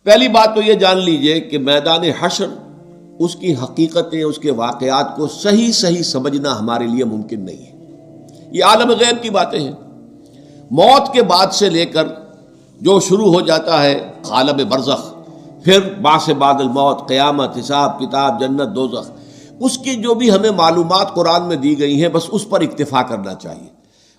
پہلی بات تو یہ جان لیجئے کہ میدان حشر، اس کی حقیقتیں، اس کے واقعات کو صحیح سمجھنا ہمارے لیے ممکن نہیں ہے۔ یہ عالم غیب کی باتیں ہیں۔ موت کے بعد سے لے کر جو شروع ہو جاتا ہے عالم برزخ، پھر بعث بعد الموت، قیامت، حساب کتاب، جنت، دوزخ، اس کی جو بھی ہمیں معلومات قرآن میں دی گئی ہیں بس اس پر اکتفا کرنا چاہیے،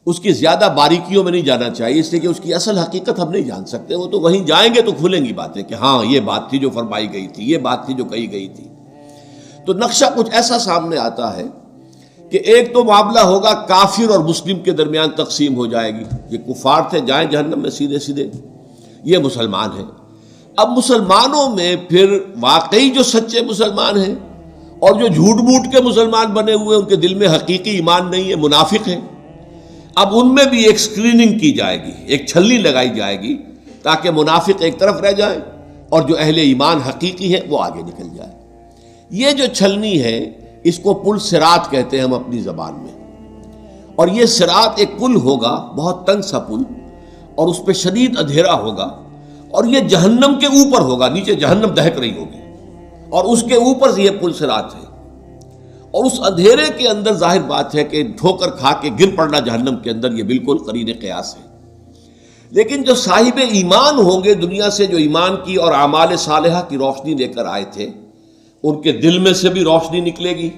اس کی زیادہ باریکیوں میں نہیں جانا چاہیے، اس لیے کہ اس کی اصل حقیقت ہم نہیں جان سکتے۔ وہ تو وہیں جائیں گے تو کھلیں گی باتیں کہ ہاں یہ بات تھی جو فرمائی گئی تھی، یہ بات تھی جو کہی گئی تھی۔ تو نقشہ کچھ ایسا سامنے آتا ہے کہ ایک تو معاملہ ہوگا کافر اور مسلم کے درمیان تقسیم ہو جائے گی، یہ کفار تھے جائیں جہنم میں سیدھے، یہ مسلمان ہیں۔ اب مسلمانوں میں پھر واقعی جو سچے مسلمان ہیں اور جو جھوٹ موٹ کے مسلمان بنے ہوئے، ان کے دل میں حقیقی ایمان نہیں ہے، منافق ہیں، اب ان میں بھی ایک سکریننگ کی جائے گی، ایک چھلنی لگائی جائے گی تاکہ منافق ایک طرف رہ جائیں اور جو اہل ایمان حقیقی ہے وہ آگے نکل جائے۔ یہ جو چھلنی ہے اس کو پل صراط کہتے ہیں ہم اپنی زبان میں، اور یہ صراط ایک پل ہوگا، بہت تنگ سا پل، اور اس پہ شدید اندھیرا ہوگا، اور یہ جہنم کے اوپر ہوگا، نیچے جہنم دہک رہی ہوگی اور اس کے اوپر سے یہ پل صراط ہے، اور اس اندھیرے کے اندر ظاہر بات ہے کہ ٹھوکر کھا کے گر پڑنا جہنم کے اندر یہ بالکل قرین قیاس ہے۔ لیکن جو صاحب ایمان ہوں گے دنیا سے، جو ایمان کی اور اعمال صالحہ کی روشنی لے کر آئے تھے، ان کے دل میں سے بھی روشنی نکلے گی،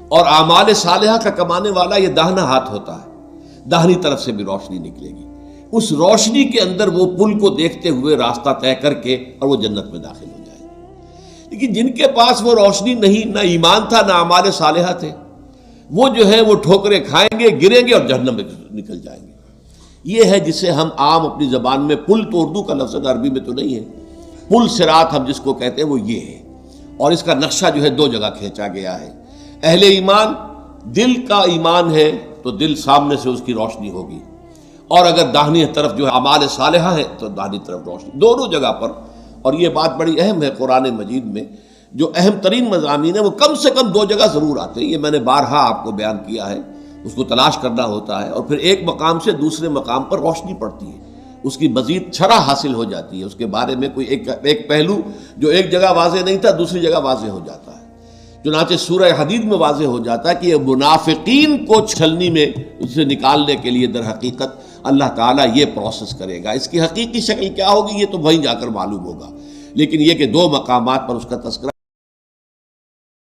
اور اعمال صالحہ کا کمانے والا یہ داہنا ہاتھ ہوتا ہے، داہنی طرف سے بھی روشنی نکلے گی۔ اس روشنی کے اندر وہ پل کو دیکھتے ہوئے راستہ طے کر کے اور وہ جنت میں داخل ہو جائے گے۔ لیکن جن کے پاس وہ روشنی نہیں، نہ ایمان تھا نہ اعمال صالحہ تھے، وہ جو ہے وہ ٹھوکریں کھائیں گے، گریں گے اور جہنم میں نکل جائیں گے۔ یہ ہے جسے ہم عام اپنی زبان میں پل، تو اردو کا لفظ عربی میں تو نہیں ہے، پل صراط ہم جس کو کہتے ہیں وہ یہ ہے، اور اس کا نقشہ جو ہے دو جگہ کھینچا گیا ہے۔ اہل ایمان، دل کا ایمان ہے تو دل سامنے سے اس کی روشنی ہوگی، اور اگر داہنی طرف جو ہے اعمال صالحہ ہے تو داہنی طرف روشنی، دونوں جگہ پر۔ اور یہ بات بڑی اہم ہے، قرآن مجید میں جو اہم ترین مضامین ہیں وہ کم سے کم دو جگہ ضرور آتے ہیں، یہ میں نے بارہا آپ کو بیان کیا ہے، اس کو تلاش کرنا ہوتا ہے، اور پھر ایک مقام سے دوسرے مقام پر روشنی پڑتی ہے، اس کی مزید شرح حاصل ہو جاتی ہے، اس کے بارے میں کوئی ایک پہلو جو ایک جگہ واضح نہیں تھا دوسری جگہ واضح ہو جاتا ہے۔ چنانچہ سورہ حدید میں واضح ہو جاتا ہے کہ یہ منافقین کو چھلنی میں اسے نکالنے کے لیے در حقیقت اللہ تعالیٰ یہ پروسیس کرے گا۔ اس کی حقیقی شکل کیا ہوگی یہ تو وہیں جا کر معلوم ہوگا، لیکن یہ کہ دو مقامات پر اس کا تذکرہ